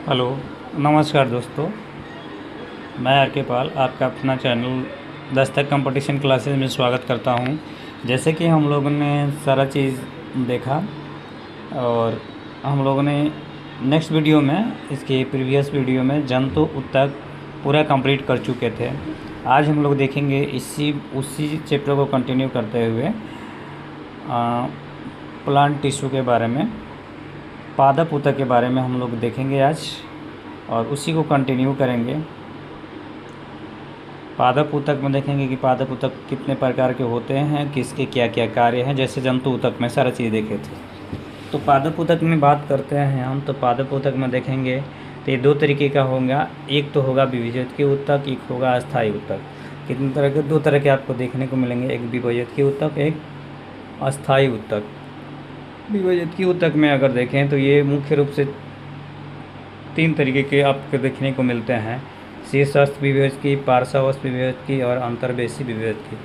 Hello, नमस्कार दोस्तों। मैं आर के पाल आपका अपना चैनल दस्तक कंपटीशन क्लासेस में स्वागत करता हूं। जैसे कि हम लोगों ने सारा चीज़ देखा और हम लोगों ने नेक्स्ट वीडियो में इसके प्रीवियस वीडियो में जंतु ऊतक पूरा कंप्लीट कर चुके थे। आज हम लोग देखेंगे उसी चैप्टर को कंटिन्यू करते हुए प्लांट टिश्यू के बारे में, पादप ऊतक के बारे में हम लोग देखेंगे आज और उसी को कंटिन्यू करेंगे। पादप ऊतक में देखेंगे कि पादप ऊतक कितने प्रकार के होते हैं, किसके क्या क्या कार्य हैं। जैसे जंतु ऊतक में सारा चीज़ देखे थे, तो पादप ऊतक में बात करते हैं हम। तो पादप ऊतक में देखेंगे तो ये दो तरीके का होगा। एक तो होगा विभेजक ऊतक, एक होगा अस्थायी ऊतक। कितने तरह के? दो तरह के आपको देखने को मिलेंगे, एक विभेजक ऊतक, एक अस्थायी ऊतक। विभेजक ऊतक में अगर देखें तो ये मुख्य रूप से तीन तरीके के आपको देखने को मिलते हैं: शीर्षस्थ विभेजकी, पार्श्वस्थ विभेजकी और अंतर्वेशी विभेजकी।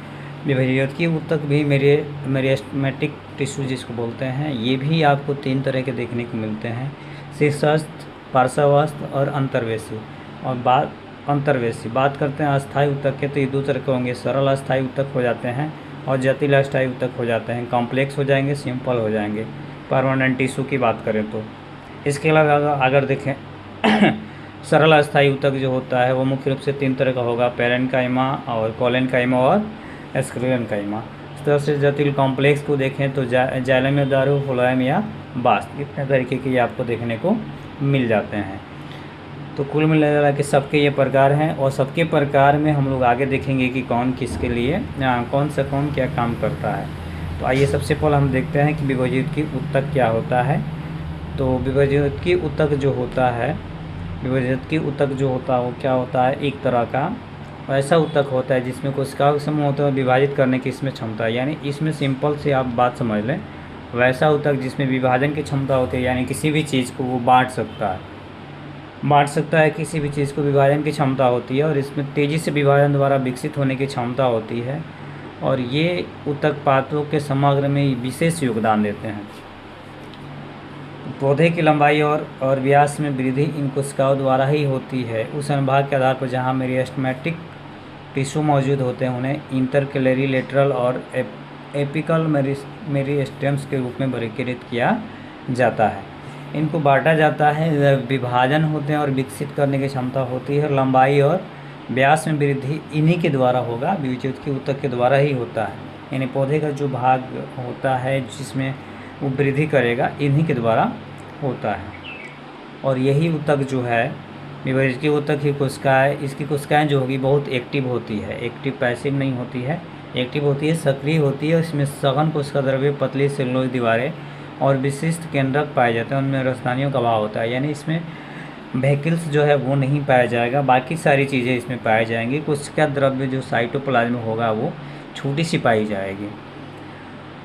विभेजकी ऊतक भी मेरिस्टेमेटिक टिश्यू जिसको बोलते हैं, ये भी आपको तीन तरह के देखने को मिलते हैं: शीर्षस्थ, पार्श्वस्थ और अंतर्वेशी। और अंतर्वेशी बात करते हैं अस्थायी ऊतक के, तो ये दो तरह के होंगे: सरल अस्थायी ऊतक हो जाते हैं और जटिल अस्थायी ऊतक हो जाते हैं। कॉम्प्लेक्स हो जाएंगे, सिंपल हो जाएंगे। परमानेंट टिश्यू की बात करें तो इसके अलावा अगर देखें सरल अस्थायी ऊतक जो होता है वो मुख्य रूप से तीन तरह का होगा: पैरेन्काइमा और कोलेन्काइमा और स्क्लेरेन्काइमा। इस तरह से जटिल कॉम्प्लेक्स को देखें तो जाइलम या दारू, फ्लोएम या बास्ट, इतने तरीके के ये आपको देखने को मिल जाते हैं। तो कुल मिला के सबके ये प्रकार हैं और सबके प्रकार में हम लोग आगे देखेंगे कि कौन किसके लिए कौन क्या काम करता है। तो आइए सबसे पहले हम देखते हैं कि विभेजकी ऊतक क्या होता है। तो विभेजकी ऊतक जो होता है, विभेजकी ऊतक जो होता है वो क्या होता है? एक तरह का ऐसा ऊतक होता है जिसमें कोशिकाओं के समूह होते हैं और विभाजित करने की इसमें क्षमता है। यानी इसमें सिंपल से आप बात समझ लें, वैसा ऊतक जिसमें विभाजन की क्षमता होती है, यानी किसी भी चीज़ को वो बांट सकता है, किसी भी चीज़ को विभाजन की क्षमता होती है और इसमें तेज़ी से विभाजन द्वारा विकसित होने की क्षमता होती है। और ये ऊतक पादपों के समग्र में विशेष योगदान देते हैं। पौधे की लंबाई और व्यास में वृद्धि इन कोशिकाओं द्वारा ही होती है। उस अनुभाग के आधार पर जहाँ मेरिस्टेमेटिक टिश्यू मौजूद होते हैं उन्हें इंटरकैलरी, लेटरल और एपिकल मेरिस्टेम्स के रूप में वर्गीकृत किया जाता है। इनको बांटा जाता है, विभाजन होते हैं और विकसित करने की क्षमता होती है। लंबाई और व्यास में वृद्धि इन्हीं के द्वारा होगा, विभेजकी ऊतक के द्वारा ही होता है। यानी पौधे का जो भाग होता है जिसमें वो वृद्धि करेगा, इन्हीं के द्वारा होता है। और यही ऊतक जो है विभेजकी ऊतक की कोशिकाएँ, इसकी कोशिकाएँ जो होगी बहुत एक्टिव होती है। एक्टिव पैसिव नहीं होती है, एक्टिव होती है, सक्रिय होती है। इसमें सघन कोशिका द्रव्य, पतली सेलुलोज दीवारें और विशिष्ट केंद्रक पाए जाते हैं। उनमें रसायनों का अभाव होता है, यानी इसमें वेहिकल्स जो है वो नहीं पाया जाएगा, बाकी सारी चीज़ें इसमें पाई जाएंगी। कोशिका द्रव्य जो साइटोप्लाज्म होगा वो छोटी सी पाई जाएगी।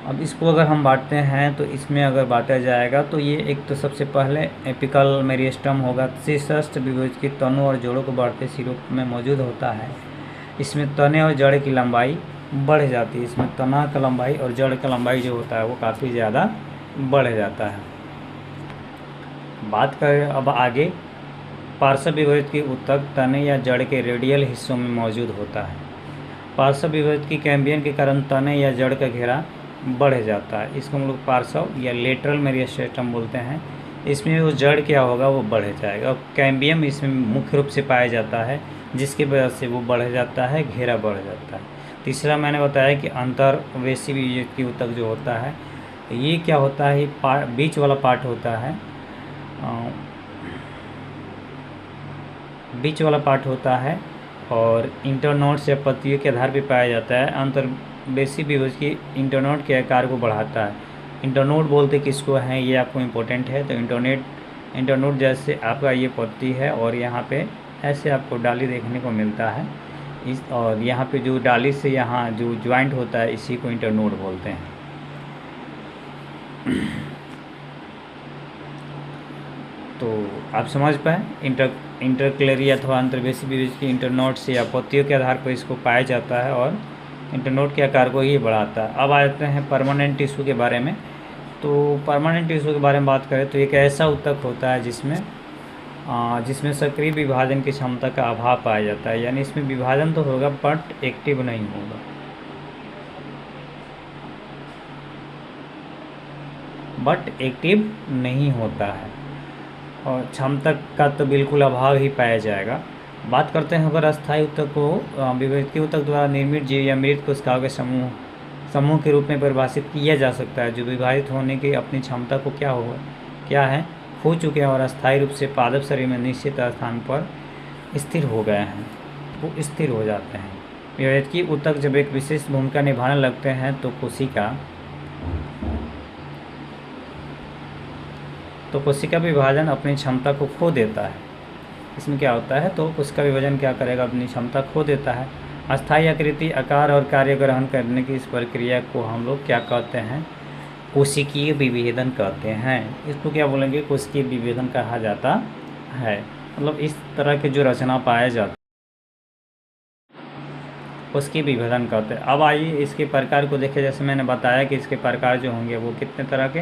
अब इसको अगर हम बांटते हैं तो इसमें अगर बांटा जाएगा तो ये एक तो सबसे पहले एपिकल मेरिस्टम होगा। शीर्षस्थ विभेजकी तनों और जड़ों को बढ़ते सिरों में मौजूद होता है। इसमें तने और जड़ की लंबाई बढ़ जाती है। इसमें तना का लंबाई और जड़ का लंबाई जो होता है वो काफ़ी ज़्यादा बढ़ जाता है। बात करें अब आगे, पार्श्व विभेजकी ऊतक तने या जड़ के रेडियल हिस्सों में मौजूद होता है। पार्श्व विभेजकी कैम्बियम के कारण तने या जड़ का घेरा बढ़ जाता है। इसको हम लोग पार्श्व या लेटरल मेरिस्टेम बोलते हैं। इसमें वो जड़ क्या होगा वो बढ़ जाएगा और कैम्बियम इसमें मुख्य रूप से पाया जाता है, जिसकी वजह से वो बढ़ जाता है, घेरा बढ़ जाता है। तीसरा मैंने बताया कि अंतर्वेशी विभेजकी ऊतक जो होता है, ये क्या होता है? बीच वाला पार्ट होता है, बीच वाला पार्ट होता है और इंटरनोड्स या पत्तियों के आधार पर पाया जाता है। अंतर्वेशी विभेजकी इंटरनोड के आकार को बढ़ाता है। इंटरनोड बोलते किसको हैं ये आपको इम्पोर्टेंट है। तो इंटरनोड जैसे आपका ये पत्ती है और यहाँ पे ऐसे आपको डाली देखने को मिलता है और यहाँ पे जो डाली से यहाँ जो ज्वाइंट होता है इसी को इंटरनोड बोलते हैं। तो आप समझ पाए, इंटरकैलरी अथवा अंतर्वेशी विभेजकी इंटरनोड से या पत्तियों के आधार पर इसको पाया जाता है और इंटरनोड के आकार को ही बढ़ाता है। अब आते हैं परमानेंट टिश्यू के बारे में। तो परमानेंट टिश्यू के बारे में बात करें तो एक ऐसा ऊतक होता है जिसमें जिसमें सक्रिय विभाजन की क्षमता का अभाव पाया जाता है, यानी इसमें विभाजन तो होगा बट एक्टिव नहीं होगा। बट एक्टिव नहीं होता है और क्षमता का तो बिल्कुल अभाव ही पाया जाएगा। बात करते हैं अगर अस्थायी ऊतक को विवर्ती ऊतक द्वारा निर्मित जीव या मृत कोशिकाओं के समूह के रूप में परिभाषित किया जा सकता है, जो विभाजित होने की अपनी क्षमता को क्या है खो चुके हैं और अस्थायी रूप से पादप शरीर में निश्चित स्थान पर स्थिर हो गए हैं, वो स्थिर हो जाते हैं। विवर्ती ऊतक जब एक विशेष भूमिका निभाने लगते हैं तो कोशिका विभाजन अपनी क्षमता को खो देता है। इसमें क्या होता है, तो कोशिका विभाजन क्या करेगा, अपनी क्षमता खो देता है। अस्थायी आकृति, आकार और कार्य ग्रहण करने की इस प्रक्रिया को हम लोग क्या कहते हैं, कोशिकीय विभेदन कहते हैं। इसको क्या बोलेंगे, कोशिकीय विभेदन कहा जाता है। मतलब इस तरह के जो रचना पाए जाते कोशिकीय विभेदन कहते हैं। अब आइए इसके प्रकार को देखें। जैसे मैंने बताया कि इसके प्रकार जो होंगे वो कितने तरह के,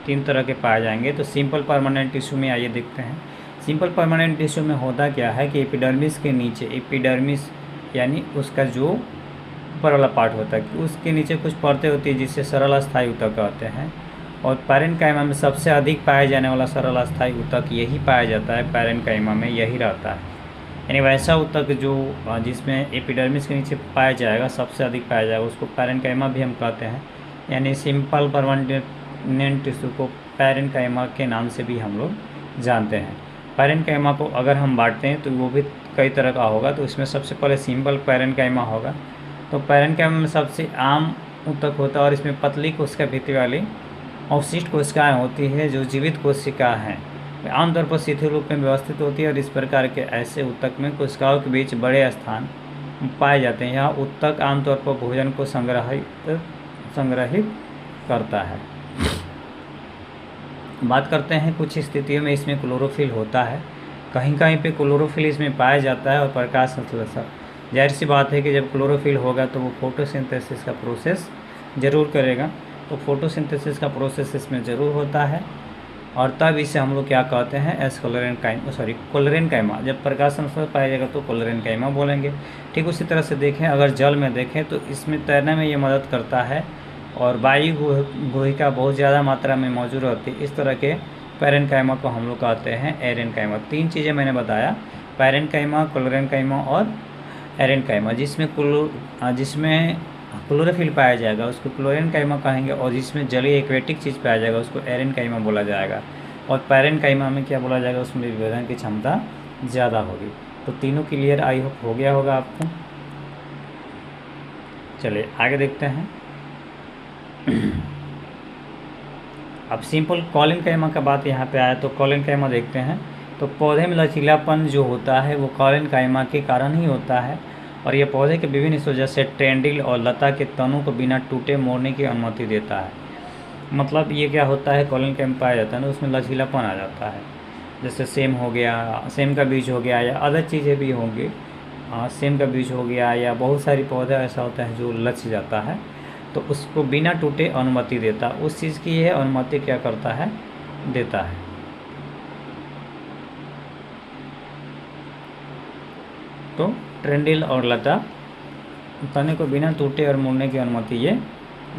3 तरह के पाए जाएंगे। तो सिंपल परमानेंट टिश्यू में आइए देखते हैं। सिंपल परमानेंट टिश्यू में होता क्या है कि एपिडर्मिस के नीचे, एपिडर्मिस यानी उसका जो ऊपर वाला पार्ट होता है, उसके नीचे कुछ परतें होती है जिससे सरल अस्थायी ऊतक कहते हैं। और पैरेन्काइमा में सबसे अधिक पाए जाने वाला सरल अस्थायी ऊतक यही पाया जाता है, पैरेन्काइमा में यही रहता है। यानी वैसा ऊतक जो जिसमें एपिडर्मिस के नीचे पाया जाएगा, सबसे अधिक पाया जाएगा, उसको पैरेन्काइमा भी हम कहते हैं। यानी सिंपल परमानेंट टिश्यू को पैरेन्काइमा के नाम से भी हम लोग जानते हैं। पैरेन्काइमा को अगर हम बांटते हैं तो वो भी कई तरह का होगा। तो इसमें सबसे पहले सिंपल पैरेन्काइमा होगा। तो पैरेन्काइमा में सबसे आम ऊतक होता है और इसमें पतली कोशिका भित्ति वाली अवशिष्ट कोशिकाएँ होती है जो जीवित कोशिका हैं। आमतौर पर शिथिल रूप में व्यवस्थित होती है और इस प्रकार के ऐसे ऊतक में कोशिकाओं के बीच बड़े स्थान पाए जाते हैं। यह ऊतक आमतौर पर भोजन को संग्रहित करता है। बात करते हैं कुछ स्थितियों में इसमें क्लोरोफिल होता है, कहीं कहीं पे क्लोरोफिल इसमें पाया जाता है और प्रकाश संश्लेषण। जाहिर सी बात है कि जब क्लोरोफिल होगा तो वो फोटोसिंथेसिस का प्रोसेस ज़रूर करेगा। तो फोटोसिंथेसिस का प्रोसेस इसमें ज़रूर होता है और तब इसे हम लोग क्या कहते हैं, क्लोरेन्काइमा। जब प्रकाश संश्लेषण पाया जाएगा तो क्लोरेन्काइमा बोलेंगे। ठीक उसी तरह से देखें, अगर जल में देखें तो इसमें तैरने में ये मदद करता है और वायु गुहिका बहुत ज़्यादा मात्रा में मौजूद रहती है। इस तरह के पैरेन्काइमा को हम लोग कहते हैं एरेन्काइमा। 3 चीज़ें मैंने बताया, पैरेन्काइमा, क्लोरेन्काइमा और एरेन्काइमा। जिसमें क्लोरोफिल पाया जाएगा उसको क्लोरेन्काइमा कहेंगे और जिसमें जलीय एक्वेटिक चीज़ पाया जाएगा उसको एरेन्काइमा बोला जाएगा। और पैरेन्काइमा में क्या बोला जाएगा, उसमें विभेदन की क्षमता ज़्यादा होगी। तो तीनों क्लियर आई होप हो गया होगा आपको। चलिए आगे देखते हैं। अब सिंपल कॉलिन्काइमा का बात यहाँ पे आया तो कॉलिन्काइमा देखते हैं। तो पौधे में लचीलापन जो होता है वो कॉलिन्काइमा के कारण ही होता है और यह पौधे के विभिन्न हिस्सों जैसे टेंडिल और लता के तनों को बिना टूटे मोड़ने की अनुमति देता है। मतलब ये क्या होता है, कॉलिन्काइमा पाया जाता है ना, उसमें लचीलापन आ जाता है। जैसे सेम हो गया, सेम का बीज हो गया या अदर चीज़ें भी होंगी, सेम का बीज हो गया या बहुत सारी पौधे ऐसा होता है जो लच जाता है, तो उसको बिना टूटे अनुमति देता। उस चीज़ की यह अनुमति क्या करता है, देता है। तो ट्रेंडिल और लता तने को बिना टूटे और मुड़ने की अनुमति ये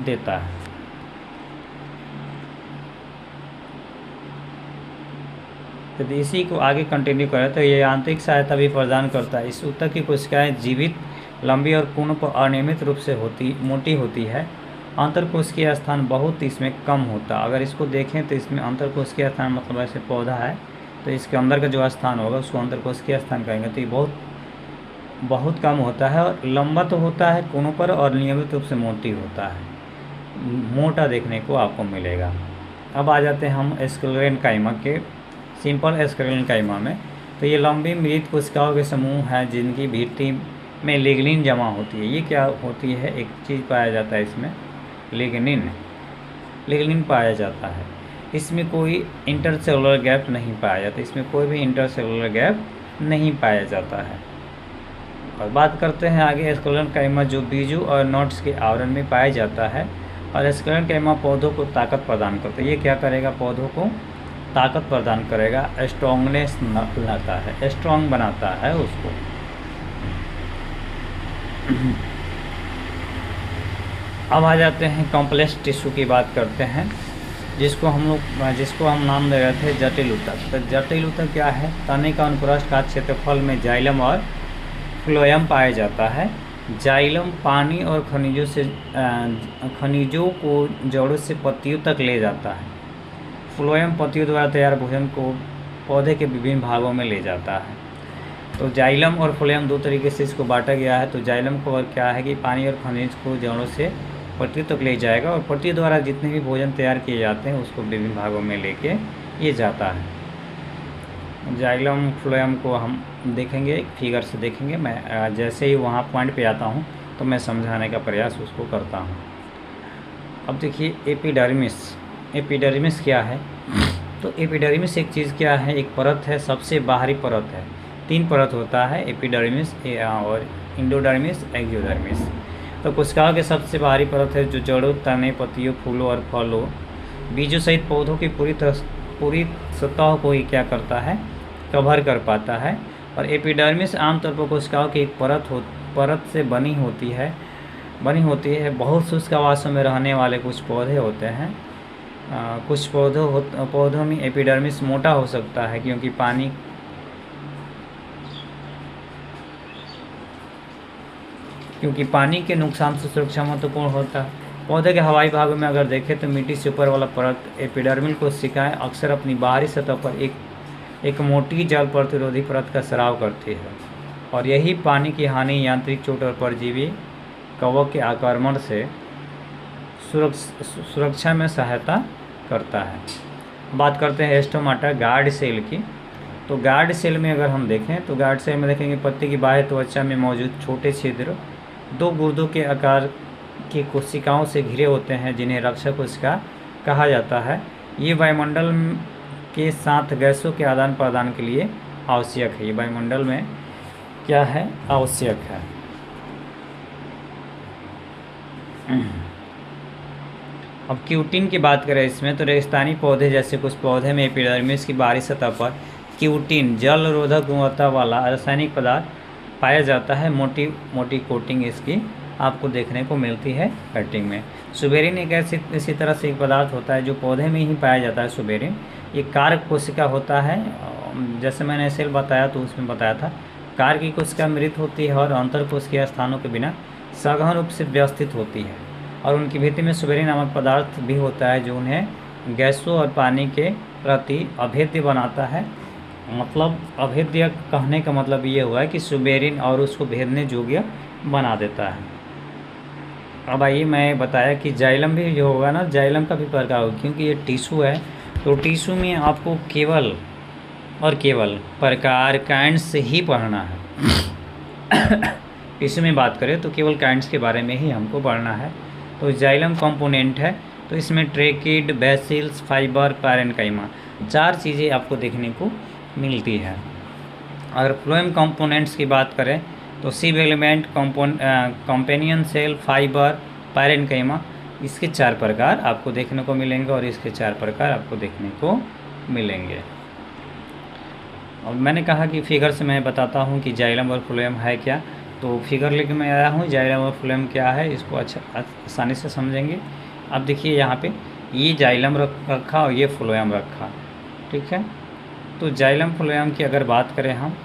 देता है। यदि इसी को आगे कंटिन्यू करें तो ये आंतरिक सहायता भी प्रदान करता है। इस ऊतक की कोशिकाएं जीवित, लंबी और पूर्ण पर अनियमित रूप से मोटी होती है। अंतरकोशिकीय स्थान बहुत इसमें कम होता। अगर इसको देखें तो इसमें अंतरकोशिकीय स्थान मतलब ऐसे पौधा है तो इसके अंदर का जो स्थान होगा उसको अंतरकोशिकीय स्थान कहेंगे। तो ये बहुत कम होता है और लंबा तो होता है कोनों पर और नियमित रूप से मोटी होता है, मोटा देखने को आपको मिलेगा। अब आ जाते हैं हम स्क्लेरेन्काइमा के, सिंपल स्क्लेरेन्काइमा में। तो ये लंबी मृत कोशिकाओं के समूह हैं जिनकी भित्ति में लिग्निन जमा होती है। ये क्या होती है, एक चीज़ पाया जाता है इसमें, लिग्निन पाया जाता है। इसमें कोई इंटरसेलुलर गैप नहीं पाया जाता, इसमें कोई भी इंटरसेलुलर गैप नहीं पाया जाता है। और बात करते हैं आगे स्क्लेरेन्काइमा जो बीजों और नोड्स के आवरण में पाया जाता है। और स्क्लेरेन्काइमा पौधों को ताकत प्रदान करता है। ये क्या करेगा, पौधों को ताकत प्रदान करेगा, स्ट्रॉन्गनेस लाता है, स्ट्रॉन्ग बनाता है उसको। अब आ जाते हैं कॉम्प्लेक्स टिश्यू की बात करते हैं, जिसको हम नाम दे रहे थे जटिल ऊतक। तो जटिल ऊतक क्या है? तने का अनुप्रस्थ का क्षेत्रफल में जाइलम और फ्लोएम पाया जाता है। जाइलम पानी और खनिजों को जड़ों से पत्तियों तक ले जाता है। फ्लोएम पत्तियों द्वारा तैयार भोजन को पौधे के विभिन्न भागों में ले जाता है। तो जाइलम और फ्लोएम दो तरीके से इसको बांटा गया है। तो जाइलम को और क्या है कि पानी और खनिज को जड़ों से पत्तियों तक ले जाएगा, और पत्तियों द्वारा जितने भी भोजन तैयार किए जाते हैं उसको विभिन्न भागों में लेके ये जाता है। जाइलम फ्लोएम को हम देखेंगे, फिगर से देखेंगे। मैं जैसे ही वहाँ पॉइंट पे आता हूँ तो मैं समझाने का प्रयास उसको करता हूँ। अब देखिए एपिडर्मिस क्या है? तो एपिडर्मिस एक चीज़ क्या है? एक परत है, सबसे बाहरी परत है। 3 परत होता है, एपिडर्मिस और इंडोडर्मिस, एक्सोडर्मिस। तो कोशिकाओं के सबसे बाहरी परत है जो जड़ों, तने, पत्तियों, फूलों और फलों, बीजों सहित पौधों की पूरी सतह को ही क्या करता है? कवर कर पाता है। और एपिडर्मिस आमतौर पर कोशिकाओं की एक परत से बनी होती है। बहुत शुष्क आवासों में रहने वाले कुछ पौधे होते हैं। कुछ पौधों में एपिडर्मिस मोटा हो सकता है क्योंकि पानी के नुकसान से सुरक्षा महत्वपूर्ण होता है। पौधे के हवाई भागों में अगर देखें तो मिट्टी से ऊपर वाला परत एपिडर्मिल कोशिकाएं अक्सर अपनी बाहरी सतह पर एक मोटी जल प्रतिरोधी परत का स्राव करती है, और यही पानी की हानि, यांत्रिक चोट और परजीवी कवक के आक्रमण से सुरक्षा में सहायता करता है। बात करते हैं स्टोमाटा, गार्ड सेल की। तो गार्ड सेल में अगर हम देखें तो गार्ड सेल में देखेंगे पत्ती की बाह्य त्वचा में मौजूद छोटे छिद्र 2 गुर्दों के आकार की कोशिकाओं से घिरे होते हैं, जिन्हें रक्षक कोशिका कहा जाता है। ये वायुमंडल के साथ गैसों के आदान प्रदान के लिए आवश्यक है। ये वायुमंडल में क्या है? आवश्यक है। अब क्यूटिन की बात करें इसमें, तो रेगिस्तानी पौधे जैसे कुछ पौधे में एपिडर्मिस की बाहरी सतह पर क्यूटिन, जल रोधक गुणवत्ता वाला रासायनिक पदार्थ पाया जाता है। मोटी कोटिंग इसकी आपको देखने को मिलती है कटिंग में। सुबेरिन एक इसी तरह से एक पदार्थ होता है जो पौधे में ही पाया जाता है। सुबेरिन ये कार्य कोशिका होता है। जैसे मैंने सेल बताया तो उसमें बताया था, कार्य की कोशिका मृत होती है और अंतर कोशिकीय स्थानों के बिना सघन रूप से व्यवस्थित होती है, और उनकी भीतर में सुबेरिन नामक पदार्थ भी होता है जो उन्हें गैसों और पानी के प्रति अभेद्य बनाता है। मतलब अभेद्य कहने का मतलब ये हुआ है कि सुबेरिन और उसको भेदने योग्य बना देता है। अब आइए मैं बताया कि जाइलम भी जो होगा ना, जाइलम का भी प्रकार होगा, क्योंकि ये टिश्यू है। तो टिश्यू में आपको केवल और केवल प्रकार काइंड्स ही पढ़ना है। टिश्यू में बात करें तो केवल काइंड्स के बारे में ही हमको पढ़ना है। तो जाइलम कंपोनेंट है, तो इसमें ट्रेकिड, बेसिल्स, फाइबर, पैरेन्काइमा 4 चीज़ें आपको देखने को मिलती है। अगर फ्लोएम कंपोनेंट्स की बात करें तो sieve element, companion cell, fibre, parenchyma, इसके 4 प्रकार आपको देखने को मिलेंगे, और इसके 4 प्रकार आपको देखने को मिलेंगे। अब मैंने कहा कि फिगर से मैं बताता हूँ कि जाइलम और फ्लोएम है क्या। तो फिगर लेके मैं आया हूँ, जाइलम और फ्लोएम क्या है इसको आसानी से समझेंगे। अब देखिए यहाँ पे ये जाइलम रखा और ये फ्लोएम रखा, ठीक है। तो जाइलम फ्लोएम की अगर बात करें हम,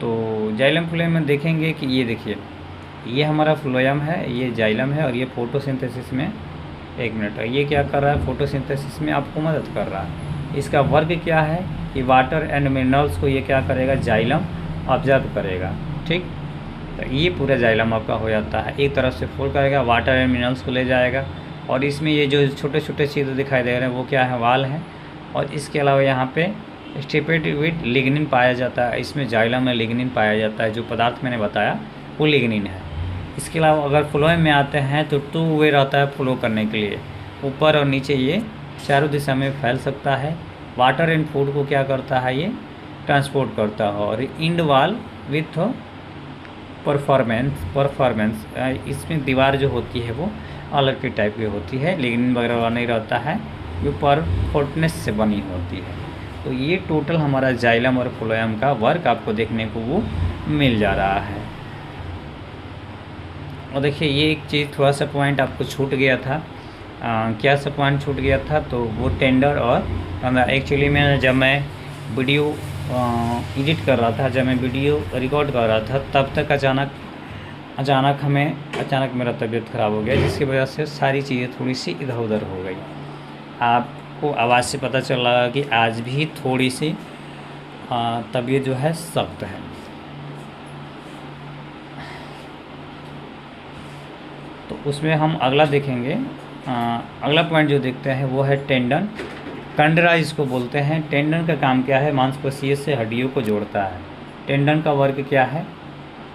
तो जाइलम फ्लोएम में देखेंगे कि ये देखिए, ये हमारा फ्लोएम है, ये जाइलम है, और ये फोटोसिंथेसिस में 1 मिनट है, ये क्या कर रहा है? फोटोसिंथेसिस में आपको मदद कर रहा है। इसका वर्क क्या है कि वाटर एंड मिनरल्स को ये क्या करेगा? जाइलम ऑब्जर्व करेगा, ठीक। तो ये पूरा जाइलम आपका हो जाता है। एक तरफ से फोल्ड करेगा, वाटर एंड मिनरल्स को ले जाएगा, और इसमें ये जो छोटे छोटे छिद्र दिखाई दे रहे हैं वो क्या है? वाल है। और इसके अलावा यहाँ पे स्टिपेट विद लिग्निन पाया जाता है। इसमें जाइलम में लिग्निन पाया जाता है, जो पदार्थ मैंने बताया वो लिग्निन है। इसके अलावा अगर फ्लोएम में आते हैं तो 2 वे रहता है फ्लो करने के लिए, ऊपर और नीचे ये चारों दिशा में फैल सकता है। वाटर एंड फूड को क्या करता है? ये ट्रांसपोर्ट करता है। और इंड वाल विथ परफॉर्मेंस, इसमें दीवार जो होती है वो अलग के टाइप की होती है, लिग्निन वगैरह नहीं रहता है। जो परफोर्टनेस से बनी होती है। तो ये टोटल हमारा जाइलम और फ्लोएम का वर्क आपको देखने को वो मिल जा रहा है। और देखिए ये एक चीज़ थोड़ा सा पॉइंट आपको छूट गया था। क्या सा पॉइंट छूट गया था, तो वो टेंडर और एक्चुअली में जब मैं वीडियो एडिट कर रहा था, जब मैं वीडियो रिकॉर्ड कर रहा था, तब तक अचानक मेरा तबीयत ख़राब हो गया, जिसकी वजह से सारी चीज़ें थोड़ी सी इधर उधर हो गई। आपको आवाज़ से पता चल रहा है कि आज भी थोड़ी सी तबीयत जो है सख्त है। तो उसमें हम अगला देखेंगे, अगला पॉइंट जो देखते हैं वो है टेंडन। कंडरा इसको बोलते हैं। टेंडन का काम क्या है, मांसपेशियों से हड्डियों को जोड़ता है। टेंडन का वर्क क्या है,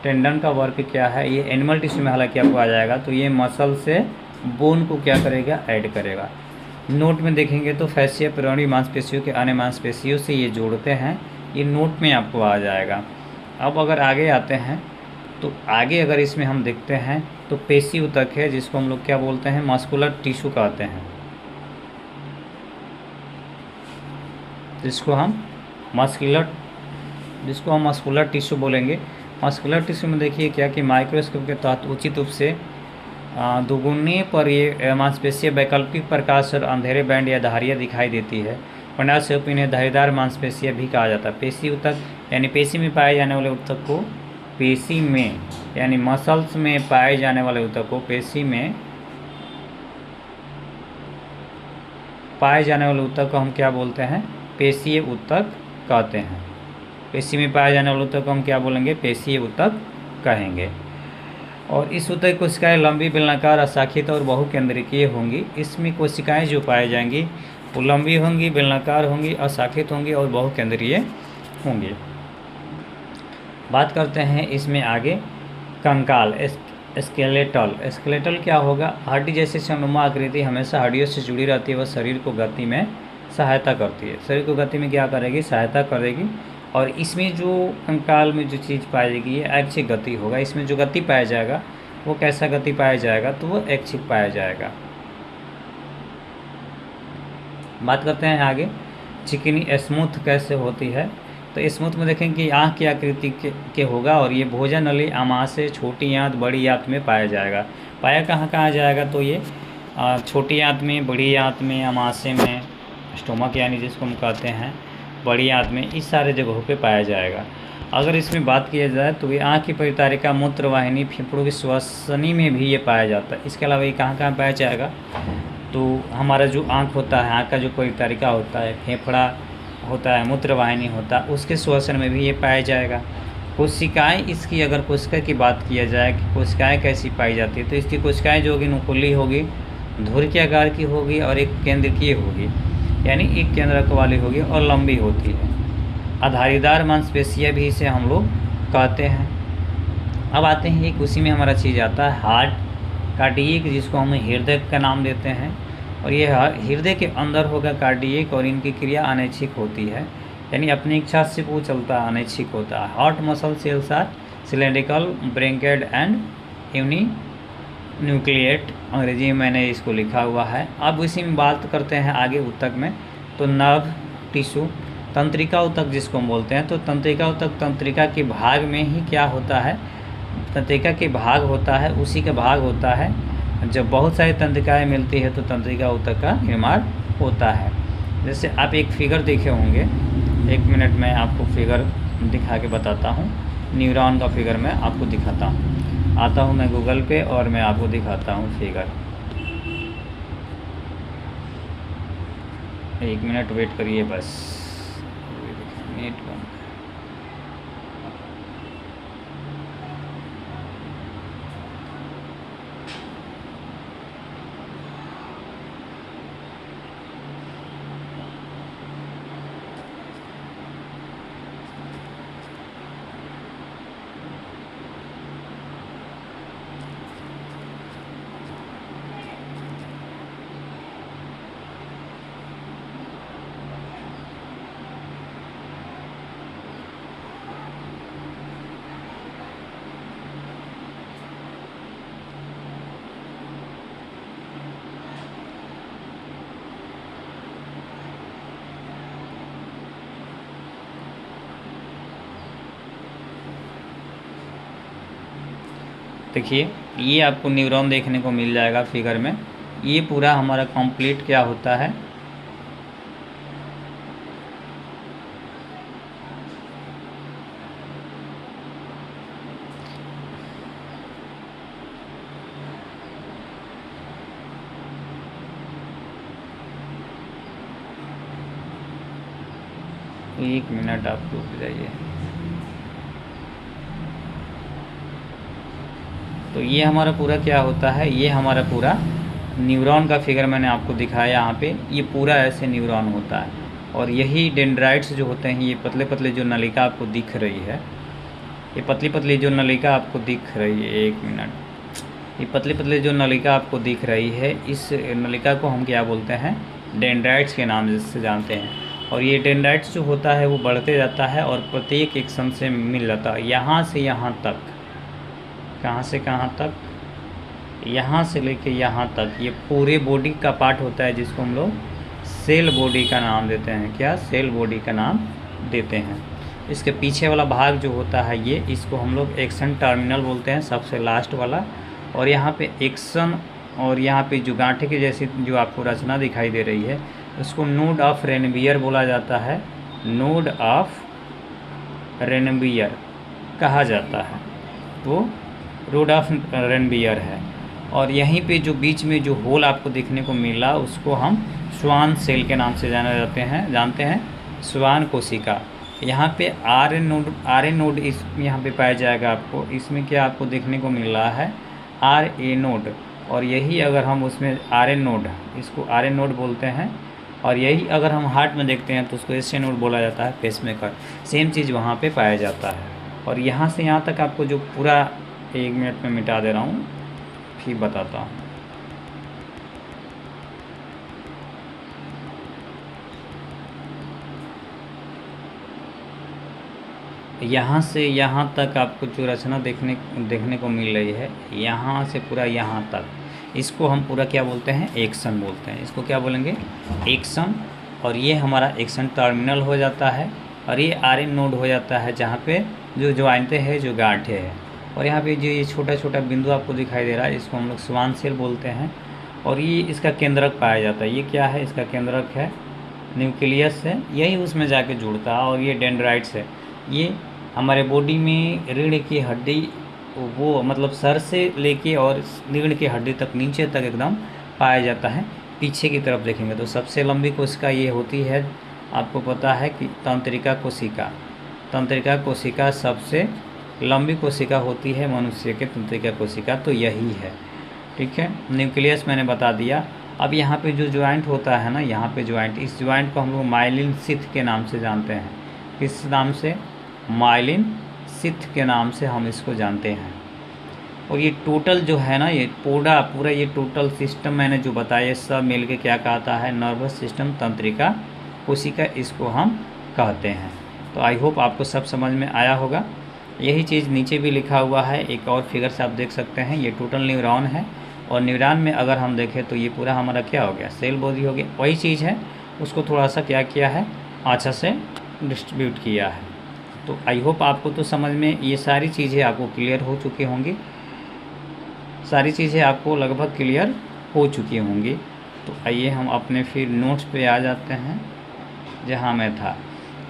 टेंडन का वर्क क्या है, ये एनिमल टिश्यू में हालांकि आपको आ जाएगा। तो ये मसल से बोन को क्या करेगा, ऐड करेगा। नोट में देखेंगे तो फैसिया पेरोनी मांसपेशियों के अन्य मांसपेशियों से ये जोड़ते हैं, ये नोट में आपको आ जाएगा। अब अगर आगे आते हैं तो आगे अगर इसमें हम देखते हैं तो पेशी ऊतक है, जिसको हम लोग क्या बोलते हैं, मस्कुलर टिश्यू कहते हैं, जिसको हम मस्कुलर टिश्यू बोलेंगे। मस्कुलर टिश्यू में देखिए क्या कि माइक्रोस्कोप के तहत उचित रूप से दोगुने पर ये मांसपेशियाँ वैकल्पिक प्रकाश और अंधेरे बैंड या धारियाँ दिखाई देती है। पंडाल से इन्हें धारीदार मांसपेशियाँ भी कहा जाता है। पेशी ऊतक यानी पेशी में पाए जाने वाले ऊतक को पेशी में यानी मसल्स में पाए जाने वाले ऊतक को पेशी में पाए जाने वाले ऊतक को हम क्या बोलते हैं, पेशीय ऊतक कहते हैं। पेशी में पाए जाने वाले ऊतक को हम क्या बोलेंगे, पेशीय ऊतक कहेंगे। और इस ऊतक की कोशिकाएँ लंबी, बेलनाकार, अशाखित और बहुकेंद्रिकीय होंगी। इसमें कोशिकाएँ जो पाई जाएंगी वो लंबी होंगी, बेलनाकार होंगी, अशाखित होंगी और बहुकेंद्रीय होंगी। बात करते हैं इसमें आगे कंकाल, स्केलेटल क्या होगा, हड्डी जैसी समनुमा आकृति हमेशा हड्डियों से जुड़ी रहती है। वह शरीर को गति में सहायता करती है। शरीर को गति में क्या करेगी, सहायता करेगी। और इसमें जो कंकाल में जो चीज़ पाई जाएगी ये ऐच्छिक गति होगा। इसमें जो गति पाया जाएगा वो कैसा गति पाया जाएगा, तो वो ऐच्छिक पाया जाएगा। बात करते हैं आगे चिकनी स्मूथ कैसे होती है। तो स्मूथ में देखें कि आँख की आकृति के होगा और ये भोजन नली, आमाशय, छोटी आंत, बड़ी आंत में पाया जाएगा। पाया कहाँ जाएगा, तो ये छोटी आंत में, बड़ी आंत में, आमाशय में, स्टोमक यानी जिसको हम कहते हैं, बड़ी आंत में, इस सारे जगहों पे पाया जाएगा। अगर इसमें बात किया जाए तो ये आँख की परितारिका, मूत्रवाहिनी, फेफड़ों की श्वसनी में भी ये पाया जाता है। इसके अलावा ये कहाँ पाया जाएगा, तो हमारा जो आँख होता है, आँख का जो परितारिका होता है, फेफड़ा होता है, मूत्रवाहिनी होता है, उसके श्वसन में भी ये पाया जाएगा। कोशिकाएँ, इसकी अगर कोशिका की बात किया जाए कि कोशिकाएँ कैसी पाई जाती है, तो इसकी कोशिकाएँ जो होगी नुकीली होगी, धुरी आकार की होगी और एक केंद्रकीय होगी, यानी एक केंद्रक वाली होगी और लंबी होती है। आधारीदार मांसपेशियाँ भी इसे हम लोग कहते हैं। अब आते हैं एक उसी में हमारा चीज़ आता है हार्ट, कार्डियक, जिसको हम हृदय का नाम देते हैं। और ये हृदय के अंदर होगा कार्डियक और इनकी क्रिया अनैच्छिक होती है, यानी अपनी इच्छा से वो चलता है, अनैच्छिक होता है। Heart muscle cells are cylindrical, branched and uninucleate, अंग्रेजी में मैंने इसको लिखा हुआ है। अब इसी में बात करते हैं आगे ऊतक में, तो नर्व टिश्यू, तंत्रिका ऊतक जिसको हम बोलते हैं। तो तंत्रिका ऊतक तंत्रिका के भाग में ही क्या होता है, तंत्रिका के भाग होता है, उसी का भाग होता है। जब बहुत सारी तंत्रिकाएँ मिलती है तो तंत्रिका ऊतक का निर्माण होता है। जैसे आप एक फिगर देखे होंगे, एक मिनट में आपको फिगर दिखा के बताता हूँ। न्यूरॉन का फिगर मैं आपको दिखाता हूँ। आता हूँ मैं गूगल पे और मैं आपको दिखाता हूँ फिगर। एक मिनट वेट करिए बस, नेट बंद। देखिए ये आपको न्यूरॉन देखने को मिल जाएगा फिगर में। ये पूरा हमारा कंप्लीट क्या होता है, एक मिनट आप रुक जाइए। तो ये हमारा पूरा क्या होता है, ये हमारा पूरा न्यूरॉन का फिगर मैंने आपको दिखाया यहाँ पे। ये पूरा ऐसे न्यूरॉन होता है और यही डेंड्राइट्स जो होते हैं, ये पतले पतले जो नलिका आपको दिख रही है, ये पतली पतली जो नलिका आपको दिख रही है, एक मिनट, ये पतली पतली जो नलिका आपको दिख रही है, इस नलिका को हम क्या बोलते हैं, डेंड्राइट्स के नाम से जानते हैं। और ये डेंड्राइट्स जो होता है वो बढ़ते जाता है और प्रत्येक एक्सन से मिल जाता है, यहाँ से यहाँ तक, कहाँ से कहाँ तक, यहाँ से लेके यहाँ तक, ये पूरे बॉडी का पार्ट होता है जिसको हम लोग सेल बॉडी का नाम देते हैं। क्या, सेल बॉडी का नाम देते हैं। इसके पीछे वाला भाग जो होता है ये, इसको हम लोग एक्सन टर्मिनल बोलते हैं, सबसे लास्ट वाला। और यहाँ पे एक्सन और यहाँ पे जो गांठे के जैसी जो आपको रचना दिखाई दे रही है, उसको नोड ऑफ रेनवियर बोला जाता है, नोड ऑफ रेनवियर कहा जाता है, वो रोड ऑफ रेनवियर है। और यहीं पे जो बीच में जो होल आपको देखने को मिला, उसको हम स्वान सेल के नाम से जानते हैं स्वान कोशिका। यहाँ पे आर एन नोड इस यहाँ पे पाया जाएगा आपको। इसमें क्या आपको देखने को मिल रहा है, आर ए नोड, और यही अगर हम उसमें आर एन नोड, इसको आर एन नोड बोलते हैं। और यही अगर हम हार्ट में देखते हैं तो उसको एस ए नोड बोला जाता है, पेसमेकर। सेम चीज़ वहाँ पे पाया जाता है। और यहाँ से यहाँ तक आपको जो पूरा, एक मिनट में मिटा दे रहा हूँ फिर बताता हूँ। यहाँ से यहाँ तक आपको जो रचना देखने को मिल रही है, यहाँ से पूरा यहाँ तक, इसको हम पूरा क्या बोलते हैं, एक्सन बोलते हैं। इसको क्या बोलेंगे, एक्सन। और ये हमारा एक्सन टर्मिनल हो जाता है और ये आर एन नोड हो जाता है, जहाँ पे जो ज्वाइंटे हैं, जो गांठे हैं। और यहाँ पे जो ये छोटा छोटा बिंदु आपको दिखाई दे रहा है, इसको हम लोग स्वान सेल बोलते हैं। और ये इसका केंद्रक पाया जाता है। ये क्या है, इसका केंद्रक है, न्यूक्लियस है, यही उसमें जाके जुड़ता है। और ये डेंड्राइट्स है। ये हमारे बॉडी में रीढ़ की हड्डी, वो मतलब सर से लेके और रीढ़ की हड्डी तक, नीचे तक एकदम पाया जाता है। पीछे की तरफ देखेंगे तो सबसे लंबी कोशिका ये होती है, आपको पता है कि तंत्रिका कोशिका। तंत्रिका कोशिका सबसे लंबी कोशिका होती है मनुष्य के, तंत्रिका कोशिका तो यही है। ठीक है, न्यूक्लियस मैंने बता दिया। अब यहाँ पे जो ज्वाइंट होता है ना, यहाँ पे ज्वाइंट, इस ज्वाइंट को हम लोग माइलिन शीथ के नाम से जानते हैं। किस नाम से, माइलिन शीथ के नाम से हम इसको जानते हैं। और ये टोटल जो है ना, ये पूरा ये टोटल सिस्टम मैंने जो बताया, ये सब मिल के क्या कहता है, नर्वस सिस्टम, तंत्रिका कोशिका, इसको हम कहते हैं। तो आई होप आपको सब समझ में आया होगा। यही चीज़ नीचे भी लिखा हुआ है, एक और फिगर से आप देख सकते हैं। ये टोटल न्यूरॉन है और न्यूरॉन में अगर हम देखें तो ये पूरा हमारा क्या हो गया, सेल बॉडी हो गया। वही चीज़ है, उसको थोड़ा सा क्या किया है, अच्छा से डिस्ट्रीब्यूट किया है। तो आई होप आपको तो समझ में ये सारी चीज़ें आपको क्लियर हो चुकी होंगी, सारी चीज़ें आपको लगभग क्लियर हो चुकी होंगी। तो आइए हम अपने फिर नोट्स पे आ जाते हैं जहाँ मैं था।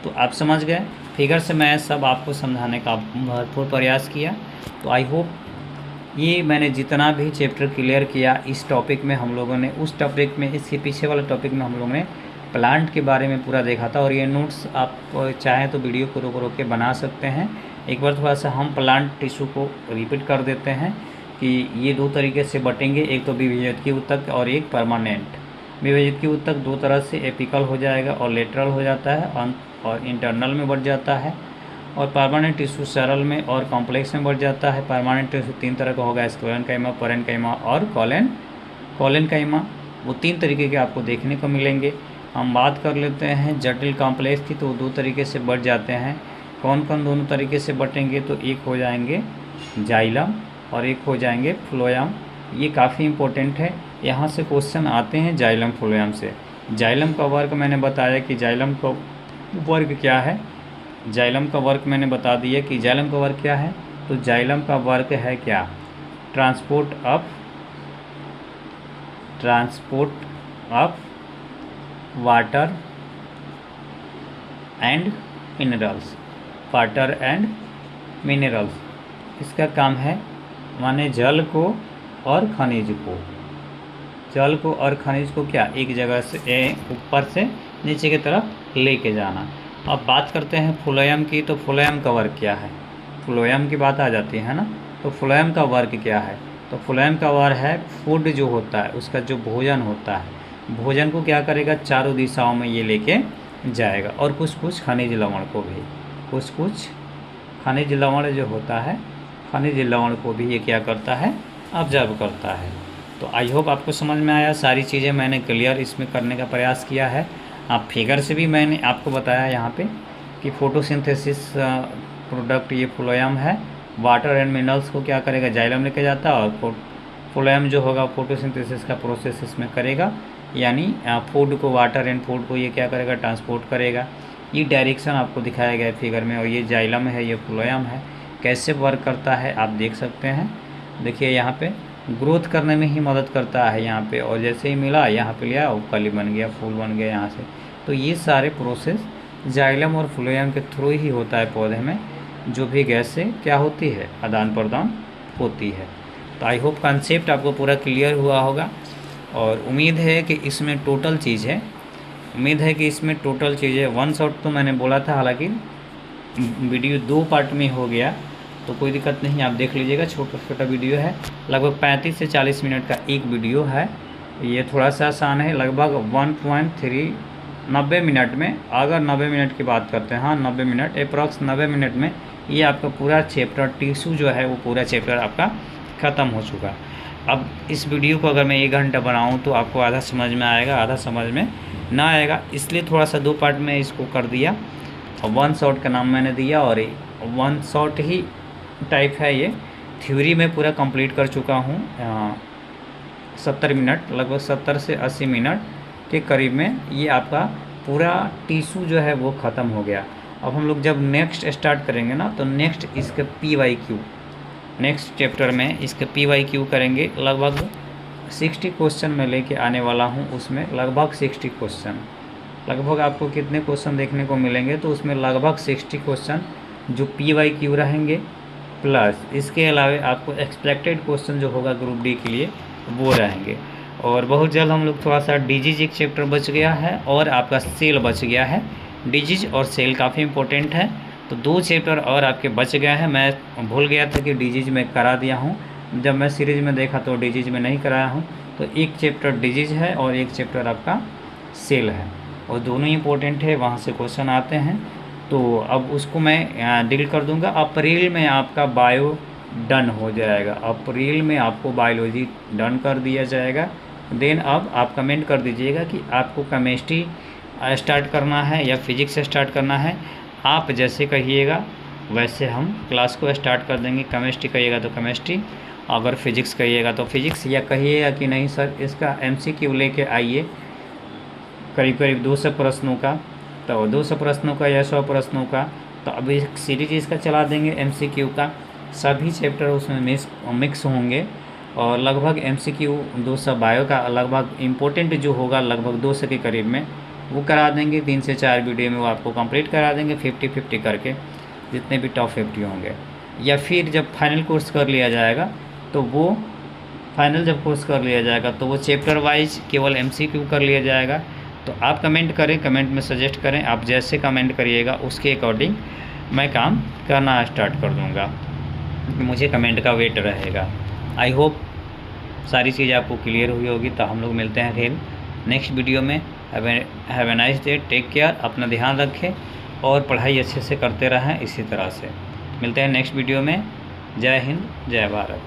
तो आप समझ गए, फिगर से मैं सब आपको समझाने का भरपूर प्रयास किया। तो आई होप ये मैंने जितना भी चैप्टर क्लियर किया इस टॉपिक में, हम लोगों ने उस टॉपिक में, इसके पीछे वाले टॉपिक में हम लोगों ने प्लांट के बारे में पूरा देखा था। और ये नोट्स आप चाहें तो वीडियो को रोक के बना सकते हैं। एक बार थोड़ा सा हम प्लांट टिश्यू को रिपीट कर देते हैं कि ये दो तरीके से बटेंगे, एक तो विभेदकीय ऊतक और एक परमानेंट। विभेदकीय ऊतक दो तरह से, एपिकल हो जाएगा और लेटरल हो जाता है और इंटरनल में बढ़ जाता है। और परमानेंट टिश्यू सरल में और कॉम्प्लेक्स में बढ़ जाता है। परमानेंट टिश्यू तीन तरह का होगा, स्क्लेरेन्काइमा, पेरेन्काइमा और कोलेनकाइमा। वो तीन तरीके के आपको देखने को मिलेंगे। हम बात कर लेते हैं जटिल कॉम्प्लेक्स की, तो दो तरीके से बढ़ जाते हैं। कौन कौन दोनों तरीके से बटेंगे, तो एक हो जाएंगे जाइलम और एक हो जाएंगे फ्लोएम। ये काफ़ी इम्पोर्टेंट है, यहाँ से क्वेश्चन आते हैं जाइलम फ्लोएम से। जाइलम का वर्क मैंने बताया कि जाइलम का वर्क क्या है, जाइलम का वर्क मैंने बता दिया कि जाइलम का वर्क क्या है। तो जाइलम का वर्क है क्या, transport of water and minerals. इसका काम है माने जल को और खनिज को क्या एक जगह से ऊपर से नीचे की तरफ लेके जाना। अब बात करते हैं फ्लोएम की, तो फ्लोएम का वर्क क्या है, फ्लोएम की बात आ जाती है ना। तो फ्लोएम का वर्क क्या है, तो फ्लोएम का वर्क है फूड जो होता है उसका जो भोजन होता है, भोजन को क्या करेगा चारों दिशाओं में ये लेके जाएगा, और कुछ खनिज लवण को भी, कुछ खनिज लवण जो होता है, खनिज लवण को भी ये क्या करता है ऑब्जर्व करता है। तो आई होप आपको समझ में आया, सारी चीज़ें मैंने क्लियर इसमें करने का प्रयास किया है। आप फिगर से भी मैंने आपको बताया यहाँ पे कि फोटोसिंथेसिस प्रोडक्ट ये फ्लोएम है, वाटर एंड मिनरल्स को क्या करेगा जाइलम लेके जाता है, और फ्लोएम जो होगा फोटोसिंथेसिस का प्रोसेस इसमें करेगा, यानी फूड को वाटर एंड फूड को ये क्या करेगा ट्रांसपोर्ट करेगा। ये डायरेक्शन आपको दिखाया गया है फिगर में, और ये जाइलम है ये फ्लोएम है। कैसे वर्क करता है आप देख सकते हैं, देखिए यहाँ पे ग्रोथ करने में ही मदद करता है यहाँ पे, और जैसे ही मिला यहाँ पे लिया वो कली बन गया, फूल बन गया यहाँ से। तो ये सारे प्रोसेस जाइलम और फ्लोएम के थ्रू ही होता है पौधे में, जो भी गैस से क्या होती है आदान प्रदान होती है। तो आई होप कॉन्सेप्ट आपको पूरा क्लियर हुआ होगा, और उम्मीद है कि इसमें टोटल चीज़ है, वन शॉट तो मैंने बोला था, हालांकि वीडियो 2 पार्ट में हो गया तो कोई दिक्कत नहीं, आप देख लीजिएगा, छोटा वीडियो है, लगभग 35 से 40 मिनट का एक वीडियो है। ये थोड़ा सा आसान है, लगभग 90 मिनट में, अगर 90 मिनट की बात करते हैं, हाँ 90 मिनट अप्रॉक्स 90 मिनट में ये आपका पूरा चैप्टर टिश्यू जो है वो पूरा चैप्टर आपका ख़त्म हो चुका। अब इस वीडियो को अगर मैं 1 घंटा बनाऊँ तो आपको आधा समझ में आएगा, आधा समझ में ना आएगा, इसलिए थोड़ा सा 2 पार्ट में इसको कर दिया, और 1 शॉट का नाम मैंने दिया, और 1 शॉट ही टाइप है ये। थ्योरी में पूरा कंप्लीट कर चुका हूँ, 70 मिनट, लगभग 70 से 80 मिनट के करीब में ये आपका पूरा टिश्यू जो है वो ख़त्म हो गया। अब हम लोग जब नेक्स्ट स्टार्ट करेंगे ना, तो नेक्स्ट इसके PYQ, नेक्स्ट चैप्टर में इसके PYQ करेंगे। लगभग 60 क्वेश्चन मैं लेके आने वाला हूँ, उसमें लगभग 60 क्वेश्चन, लगभग आपको कितने क्वेश्चन देखने को मिलेंगे, तो उसमें लगभग 60 क्वेश्चन जो PYQ रहेंगे, प्लस इसके अलावा आपको एक्सपेक्टेड क्वेश्चन जो होगा ग्रुप डी के लिए वो रहेंगे। और बहुत जल्द हम लोग थोड़ा सा डिजीज एक चैप्टर बच गया है, और आपका सेल बच गया है। डिजीज और सेल काफ़ी इंपॉर्टेंट है, तो 2 चैप्टर और आपके बच गया है। मैं भूल गया था कि डिजीज में करा दिया हूँ, जब मैं सीरीज़ में देखा तो डिजीज में नहीं कराया हूँ। तो एक चैप्टर डिजीज है और एक चैप्टर आपका सेल है, और दोनों इंपॉर्टेंट है, वहाँ से क्वेश्चन आते हैं। तो अब उसको मैं डील कर दूंगा। अप्रैल में आपका बायो डन हो जाएगा, अप्रैल में आपको बायोलॉजी डन कर दिया जाएगा। देन अब आप कमेंट कर दीजिएगा कि आपको केमिस्ट्री स्टार्ट करना है या फिजिक्स स्टार्ट करना है। आप जैसे कहिएगा वैसे हम क्लास को स्टार्ट कर देंगे। केमिस्ट्री कहिएगा तो केमिस्ट्री, अगर फिजिक्स कहिएगा तो फिजिक्स, या कहिएगा कि नहीं सर इसका MCQ लेके आइए करीब 200 प्रश्नों का, तो 200 प्रश्नों का या 100 प्रश्नों का, तो अभी एक सीरीज इसका चला देंगे MCQ का। सभी चैप्टर उसमें मिक्स होंगे, और लगभग MCQ 200 बायो का लगभग इम्पोर्टेंट जो होगा लगभग 200 के करीब में वो करा देंगे। 3 से 4 वीडियो में वो आपको कंप्लीट करा देंगे 50-50 करके, जितने भी टॉप 50 होंगे। या फिर जब फाइनल कोर्स कर लिया जाएगा तो वो चैप्टर वाइज केवल MCQ कर लिया जाएगा। तो आप कमेंट करें, कमेंट में सजेस्ट करें, आप जैसे कमेंट करिएगा उसके अकॉर्डिंग मैं काम करना स्टार्ट कर दूँगा। मुझे कमेंट का वेट रहेगा। आई होप सारी चीज़ आपको क्लियर हुई होगी। तो हम लोग मिलते हैं फिर नेक्स्ट वीडियो में। Have a nice day, take care, अपना ध्यान रखें और पढ़ाई अच्छे से करते रहें। इसी तरह से मिलते हैं नेक्स्ट वीडियो में। जय हिंद, जय भारत।